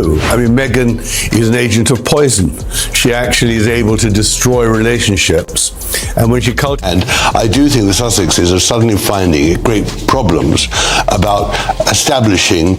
I mean, Meghan is an agent of poison. She actually is able to destroy relationships. And when she And I do think the Sussexes are suddenly finding great problems about establishing.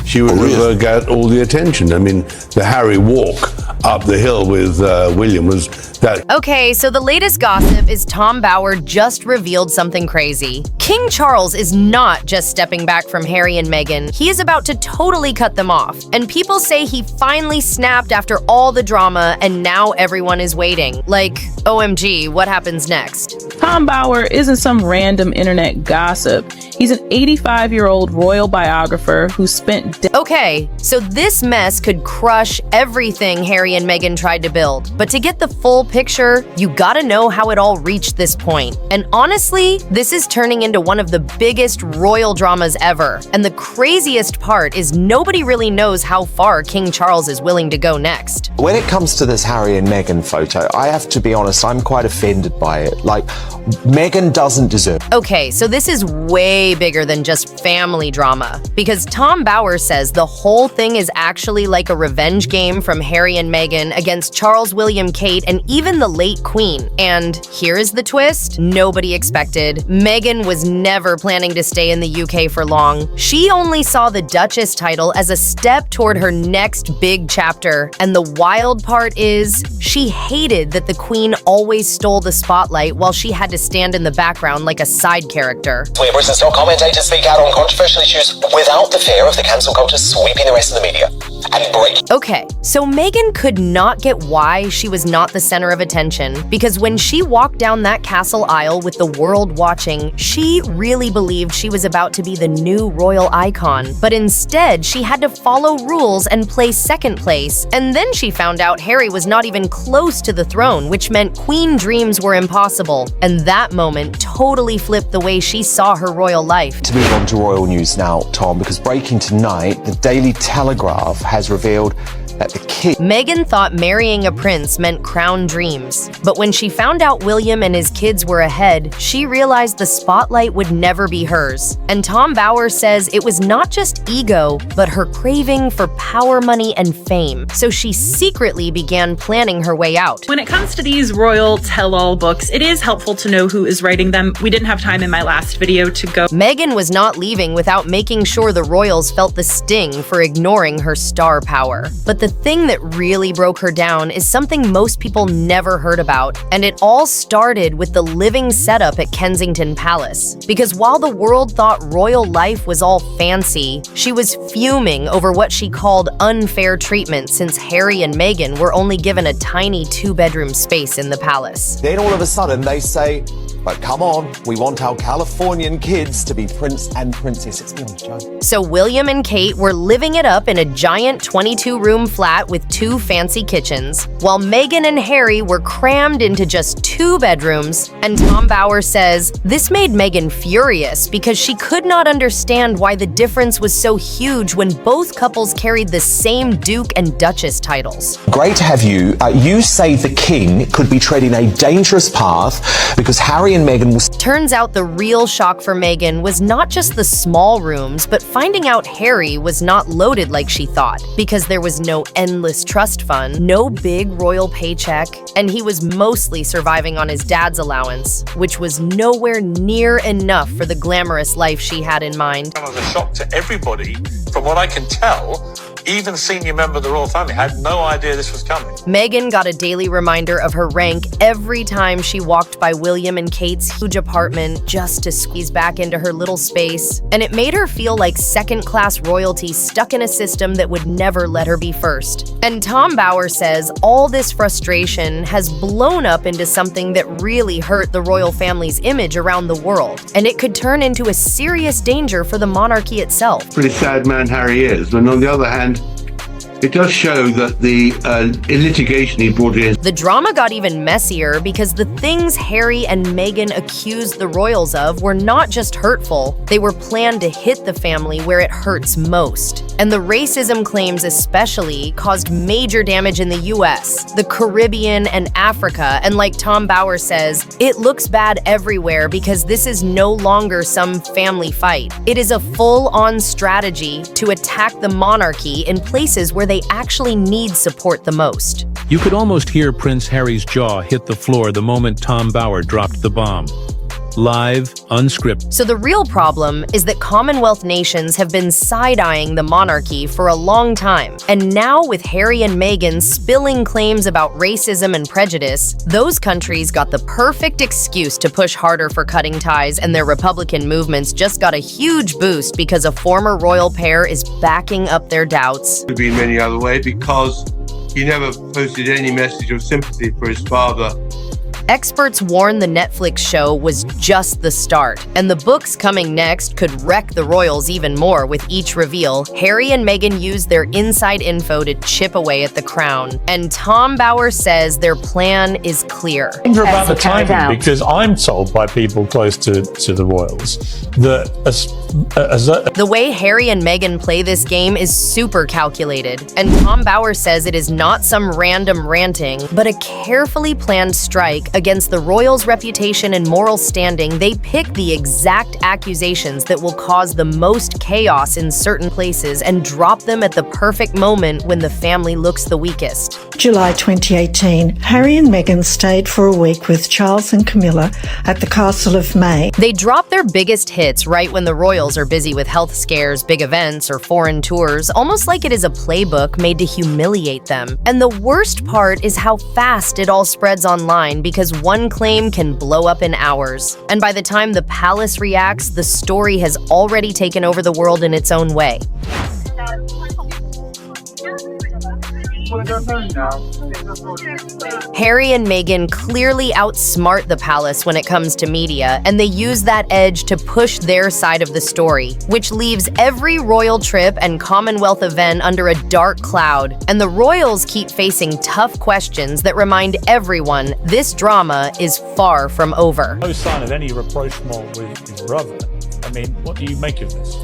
she would get all the attention. I mean, the Harry walk up the hill with William was that. Okay, so the latest gossip is Tom Bower just revealed something crazy. King Charles is not just stepping back from Harry and Meghan. He is about to totally cut them off. And people say he finally snapped after all the drama and now everyone is waiting. Like, OMG, what happens next? Tom Bower isn't some random internet gossip. He's an 85-year-old royal biographer who spent Okay, so this mess could crush everything Harry and Meghan tried to build. But to get the full picture, you gotta know how it all reached this point. And honestly, this is turning into one of the biggest royal dramas ever. And the craziest part is nobody really knows how far King Charles is willing to go next. When it comes to this Harry and Meghan photo, I have to be honest, I'm quite offended by it. Like, Meghan doesn't deserve. Okay, so this is way bigger than just family drama, because Tom Bower says the whole thing is actually like a revenge game from Harry and Meghan against Charles, William, Kate, and even the late Queen. And here is the twist nobody expected. Meghan was never planning to stay in the UK for long. She only saw the Duchess title as a step toward her next big chapter. And the wild part is, she hated that the Queen always stole the spotlight while she had to stand in the background like a side character. Where Britain's top commentators speak out on controversial issues without the fear of the cancel culture sweeping the rest of the media. And break. Okay, so Meghan could not get why she was not the center of attention, because when she walked down that castle aisle with the world watching, she really believed she was about to be the new royal icon. But instead, she had to follow rules and play second place. And then she found out Harry was not even close to the throne, which meant queen dreams were impossible. And that moment totally flipped the way she saw her royal life. To move on to royal news now, Tom, because breaking tonight, the Daily Telegraph has revealed that the king... Meghan thought marrying a prince meant crown dreams. But when she found out William and his kids were ahead, she realized the spotlight would never be hers. And Tom Bower says it was not just ego, but her craving for power, money, and fame. So she secretly began planning her way out. When it comes to these royal tell-all books, it is helpful to know who is writing them. We didn't have time in my last video to go. Meghan was not leaving without making sure the royals felt the sting for ignoring her star power. But the thing that really broke her down is something most people never heard about, and it all started with the living setup at Kensington Palace. Because while the world thought royal life was all fancy, she was fuming over what she called unfair treatment since Harry and Meghan were only given a tiny 2-bedroom space in the palace. Then all of a sudden they say, but come on, we want our Californian kids to be prince and princess. It's been a joke. So William and Kate were living it up in a giant 22-room flat with 2 fancy kitchens, while Meghan and Harry were crammed into just 2 bedrooms. And Tom Bower says this made Meghan furious because she could not understand why the difference was so huge when both couples carried the same Duke and Duchess titles. Great to have you. You say the king could be treading a dangerous path because Harry and Meghan will... Turns out the real shock for Meghan was not just the small rooms, but finding out Harry was not loaded like she thought, because there was no endless trust fund, no big royal paycheck, and he was mostly surviving on his dad's allowance, which was nowhere near enough for the glamorous life she had in mind. It was a shock to everybody. From what I can tell, even senior member of the royal family had no idea this was coming. Meghan got a daily reminder of her rank every time she walked by William and Kate's huge apartment just to squeeze back into her little space. And it made her feel like second-class royalty stuck in a system that would never let her be first. And Tom Bower says all this frustration has blown up into something that really hurt the royal family's image around the world. And it could turn into a serious danger for the monarchy itself. Pretty sad man Harry is, but on the other hand, it does show that the litigation he brought in. The drama got even messier because the things Harry and Meghan accused the royals of were not just hurtful, they were planned to hit the family where it hurts most. And the racism claims especially caused major damage in the US, the Caribbean, and Africa, and like Tom Bower says, it looks bad everywhere because this is no longer some family fight. It is a full-on strategy to attack the monarchy in places where they they actually need support the most. You could almost hear Prince Harry's jaw hit the floor the moment Tom Bower dropped the bomb. Live, unscripted. So the real problem is that Commonwealth nations have been side-eyeing the monarchy for a long time. And now with Harry and Meghan spilling claims about racism and prejudice, those countries got the perfect excuse to push harder for cutting ties, and their Republican movements just got a huge boost because a former royal pair is backing up their doubts. It would be in any other way because he never posted any message of sympathy for his father. Experts warn the Netflix show was just the start, and the books coming next could wreck the royals even more. With each reveal, Harry and Meghan used their inside info to chip away at the crown, and Tom Bower says their plan is clear. About the timing, because I'm told by people close to the royals that the way Harry and Meghan play this game is super calculated, and Tom Bower says it is not some random ranting, but a carefully planned strike against the royals' reputation and moral standing. They pick the exact accusations that will cause the most chaos in certain places and drop them at the perfect moment when the family looks the weakest. July 2018, Harry and Meghan stayed for a week with Charles and Camilla at the Castle of May. They drop their biggest hits right when the royals are busy with health scares, big events, or foreign tours, almost like it is a playbook made to humiliate them. And the worst part is how fast it all spreads online, because one claim can blow up in hours. And by the time the palace reacts, the story has already taken over the world in its own way. Harry and Meghan clearly outsmart the palace when it comes to media, and they use that edge to push their side of the story, which leaves every royal trip and Commonwealth event under a dark cloud. And the royals keep facing tough questions that remind everyone this drama is far from over. no sign of any rapprochement with his brother. I mean, what do you make of this?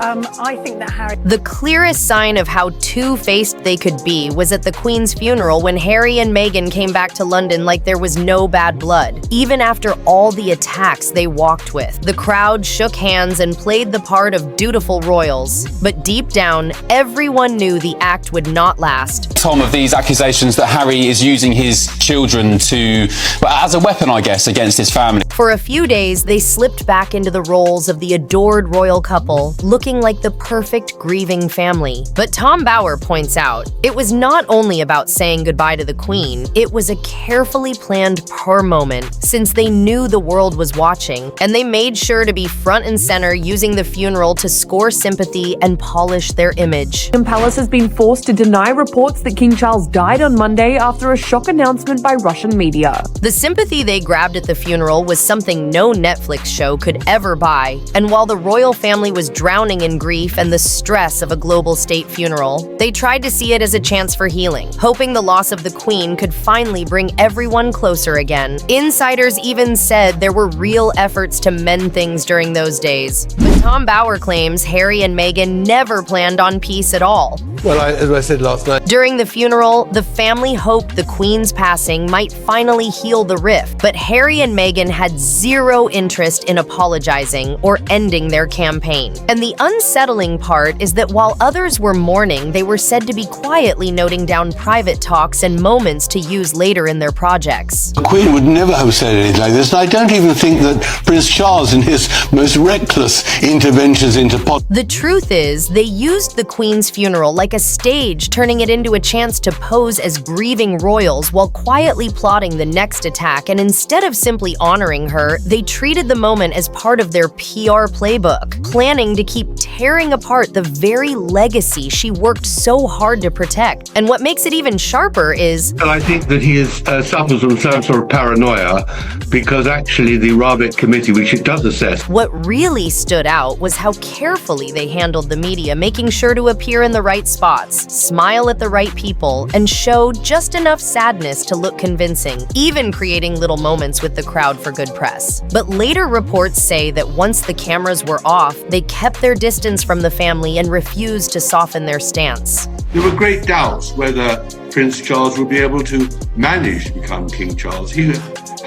I think that Harry... The clearest sign of how two-faced they could be was at the Queen's funeral when Harry and Meghan came back to London like there was no bad blood. Even after all the attacks they walked with, the crowd shook hands and played the part of dutiful royals. But deep down, everyone knew the act would not last. Tom, of these accusations that Harry is using his children to, as a weapon, I guess, against his family. For a few days, they slipped back into the roles of the adored royal couple, looking like the perfect grieving family. But Tom Bower points out, it was not only about saying goodbye to the Queen, it was a carefully planned per moment, since they knew the world was watching, and they made sure to be front and center, using the funeral to score sympathy and polish their image. The palace has been forced to deny reports that King Charles died on Monday after a shock announcement by Russian media. The sympathy they grabbed at the funeral was something no Netflix show could ever buy, and while the royal family was drowning in grief and the stress of a global state funeral, they tried to see it as a chance for healing, hoping the loss of the Queen could finally bring everyone closer again. Insiders even said there were real efforts to mend things during those days. But Tom Bower claims Harry and Meghan never planned on peace at all. Well, as I said last night, during the funeral, the family hoped the Queen's passing might finally heal the rift, but Harry and Meghan had zero interest in apologizing or ending their campaign. And the unsettling part is that while others were mourning, they were said to be quietly noting down private talks and moments to use later in their projects. The Queen would never have said anything like this, and I don't even think that Prince Charles, in his most reckless interventions into politics... The truth is, they used the Queen's funeral like a stage, turning it into a chance to pose as grieving royals while quietly plotting the next attack, and instead of simply honoring her, they treated the moment as part of their PR playbook, planning to keep tearing apart the very legacy she worked so hard to protect. And what makes it even sharper is... And I think that he suffers from some sort of paranoia, because actually the Rabbit Committee, which it does assess... What really stood out was how carefully they handled the media, making sure to appear in the right spots, smile at the right people, and show just enough sadness to look convincing, even creating little moments with the crowd for good press. But later reports say that once the cameras were off, they kept their distance from the family and refused to soften their stance. There were great doubts whether Prince Charles would be able to manage to become King Charles. He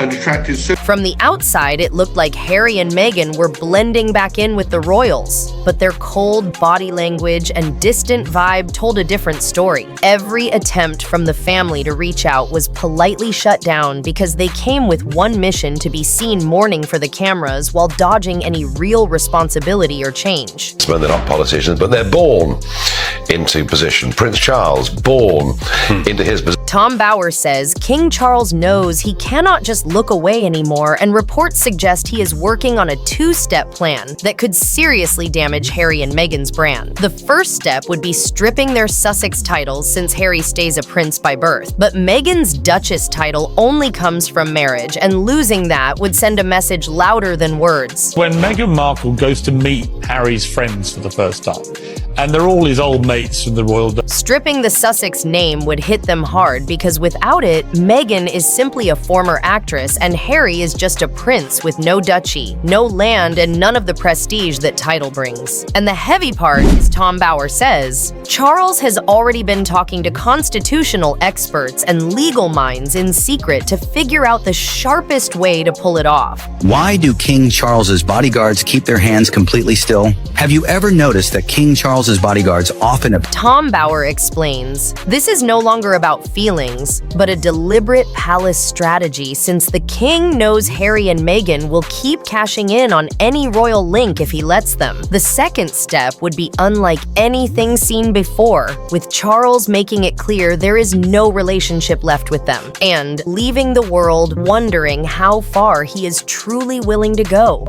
and attracted From the outside, it looked like Harry and Meghan were blending back in with the royals, but their cold body language and distant vibe told a different story. Every attempt from the family to reach out was politely shut down because they came with one mission: to be seen mourning for the cameras while dodging any real responsibility or change. They're not politicians, but they're born into position. Prince Charles, born into his position. Tom Bower says King Charles knows he cannot just look away anymore, and reports suggest he is working on a two-step plan that could seriously damage Harry and Meghan's brand. The first step would be stripping their Sussex titles, since Harry stays a prince by birth. But Meghan's Duchess title only comes from marriage, and losing that would send a message louder than words. When Meghan Markle goes to meet Harry's friends for the first time, and they're all his old mates from the royal... Stripping the Sussex name would hit them hard, because without it, Meghan is simply a former actress and Harry is just a prince with no duchy, no land, and none of the prestige that title brings. And the heavy part is, Tom Bower says, Charles has already been talking to constitutional experts and legal minds in secret to figure out the sharpest way to pull it off. Why do King Charles's bodyguards keep their hands completely still? Have you ever noticed that King Charles's bodyguards often... Tom Bower explains, this is no longer about feelings, but a deliberate palace strategy, since the king knows Harry and Meghan will keep cashing in on any royal link if he lets them. The second step would be unlike anything seen before, with Charles making it clear there is no relationship left with them, and leaving the world wondering how far he is truly willing to go.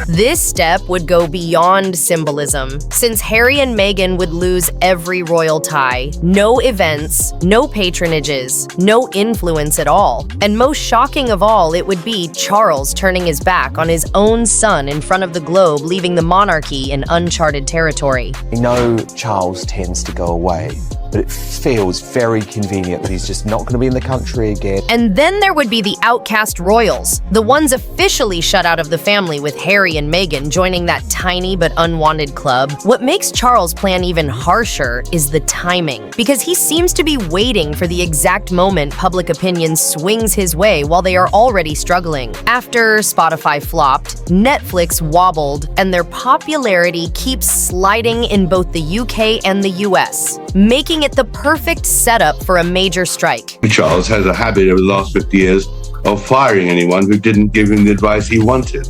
This step would go beyond symbolism, since Harry and Meghan would lose every royal tie, no events, no patronages, no influence at all. And most shocking of all, it would be Charles turning his back on his own son in front of the globe, leaving the monarchy in uncharted territory. We know Charles tends to go away, but it feels very convenient that he's just not going to be in the country again. And then there would be the outcast royals, the ones officially shut out of the family, with Harry and Meghan joining that tiny but unwanted club. What makes Charles' plan even harsher is the timing, because he seems to be waiting for the exact moment public opinion swings his way while they are already struggling. After Spotify flopped, Netflix wobbled, and their popularity keeps sliding in both the UK and the US, making it the perfect setup for a major strike. Charles has a habit over the last 50 years of firing anyone who didn't give him the advice he wanted.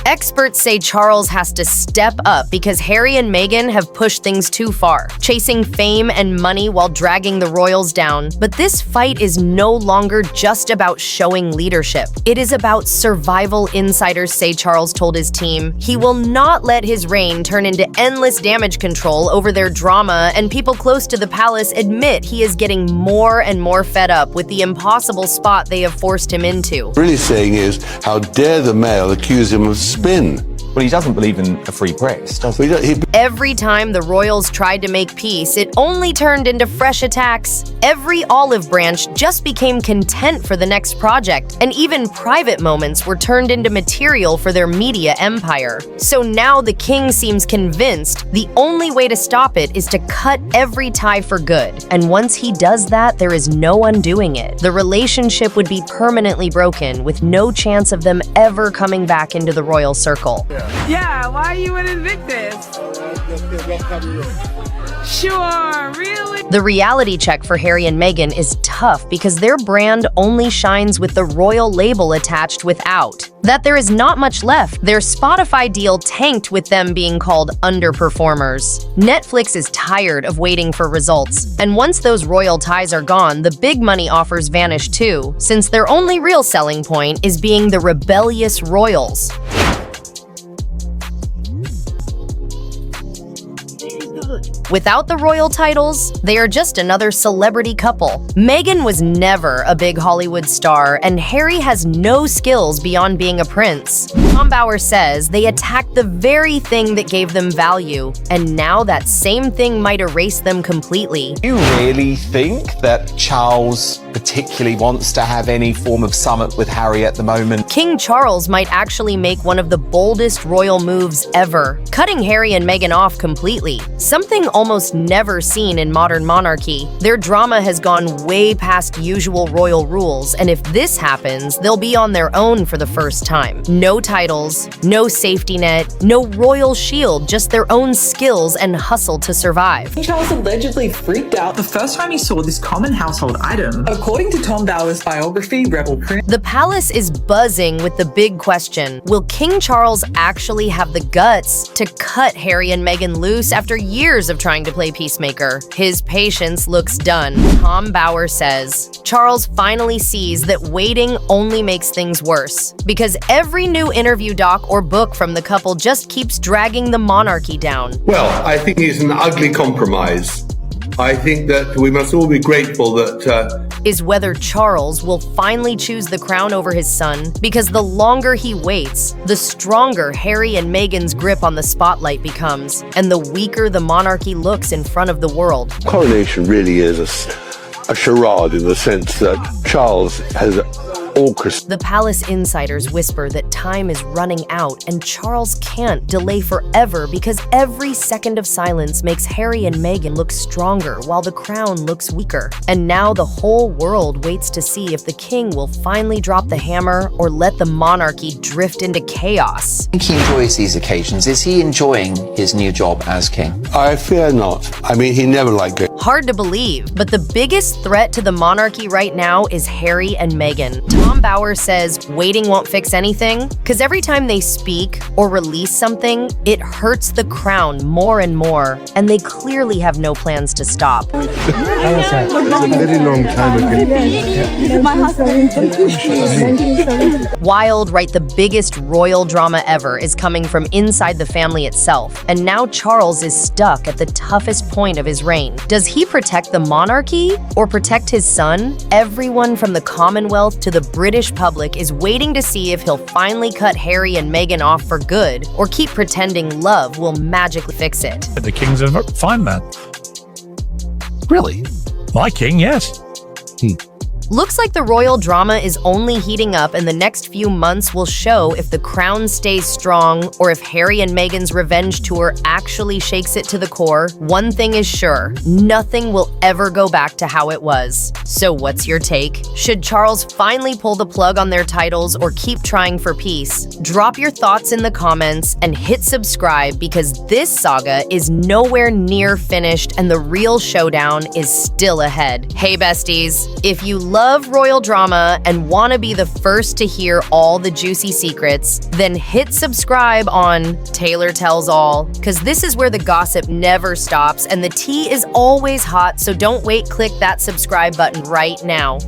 Experts say Charles has to step up because Harry and Meghan have pushed things too far, chasing fame and money while dragging the royals down. But this fight is no longer just about showing leadership. It is about survival, insiders say Charles told his team. He will not let his reign turn into endless damage control over their drama, and people close to the palace admit he is getting more and more fed up with the impossible spot they have forced him into. Really saying is, how dare the Mail accuse him of spin? Well, he doesn't believe in a free press, does he? Every time the royals tried to make peace, it only turned into fresh attacks. Every olive branch just became content for the next project, and even private moments were turned into material for their media empire. So now the king seems convinced the only way to stop it is to cut every tie for good. And once he does that, there is no undoing it. The relationship would be permanently broken, with no chance of them ever coming back into the royal circle. Yeah, why you wouldn't admit this? Sure, really? The reality check for Harry and Meghan is tough because their brand only shines with the royal label attached without. That there is not much left. Their Spotify deal tanked with them being called underperformers. Netflix is tired of waiting for results, and once those royal ties are gone, the big money offers vanish too, since their only real selling point is being the rebellious royals. Without the royal titles, they are just another celebrity couple. Meghan was never a big Hollywood star, and Harry has no skills beyond being a prince. Tom Bower says they attacked the very thing that gave them value, and now that same thing might erase them completely. Do you really think that Charles particularly wants to have any form of summit with Harry at the moment? King Charles might actually make one of the boldest royal moves ever, cutting Harry and Meghan off completely, something almost never seen in modern monarchy. Their drama has gone way past usual royal rules, and if this happens, they'll be on their own for the first time. No titles, no safety net, no royal shield, just their own skills and hustle to survive. Charles allegedly freaked out the first time he saw this common household item. According to Tom Bower's biography, Rebel Prince, the palace is buzzing with the big question: will King Charles actually have the guts to cut Harry and Meghan loose after years of trying to play peacemaker? His patience looks done. Tom Bower says Charles finally sees that waiting only makes things worse, because every new interview doc or book from the couple just keeps dragging the monarchy down. Well, I think it's an ugly compromise. I think that we must all be grateful that is whether Charles will finally choose the crown over his son, because the longer he waits, the stronger Harry and Meghan's grip on the spotlight becomes, and the weaker the monarchy looks in front of the world. Coronation really is a charade in the sense that Charles has orchestrated. The palace insiders whisper that time is running out and Charles can't delay forever, because every second of silence makes Harry and Meghan look stronger while the crown looks weaker. And now the whole world waits to see if the king will finally drop the hammer or let the monarchy drift into chaos. I think he enjoys these occasions. Is he enjoying his new job as king? I fear not. I mean, he never liked it. Hard to believe, but the biggest threat to the monarchy right now is Harry and Meghan. Tom Bower says waiting won't fix anything, because every time they speak or release something, it hurts the crown more and more, and they clearly have no plans to stop. It's a very long time ago. Wild write the biggest royal drama ever is coming from inside the family itself, and now Charles is stuck at the toughest point of his reign. Does he protect the monarchy or protect his son? Everyone from the Commonwealth to the British public is waiting to see if he'll finally cut Harry and Meghan off for good, or keep pretending love will magically fix it. The king's a fine man. Really? My king, yes. Looks like the royal drama is only heating up, and the next few months will show if the crown stays strong or if Harry and Meghan's revenge tour actually shakes it to the core. One thing is sure, nothing will ever go back to how it was. So what's your take? Should Charles finally pull the plug on their titles or keep trying for peace? Drop your thoughts in the comments and hit subscribe, because this saga is nowhere near finished and the real showdown is still ahead. Hey besties, if you love royal drama and want to be the first to hear all the juicy secrets, then hit subscribe on Taylor Tells All, because this is where the gossip never stops and the tea is always hot, so don't wait, click that subscribe button right now.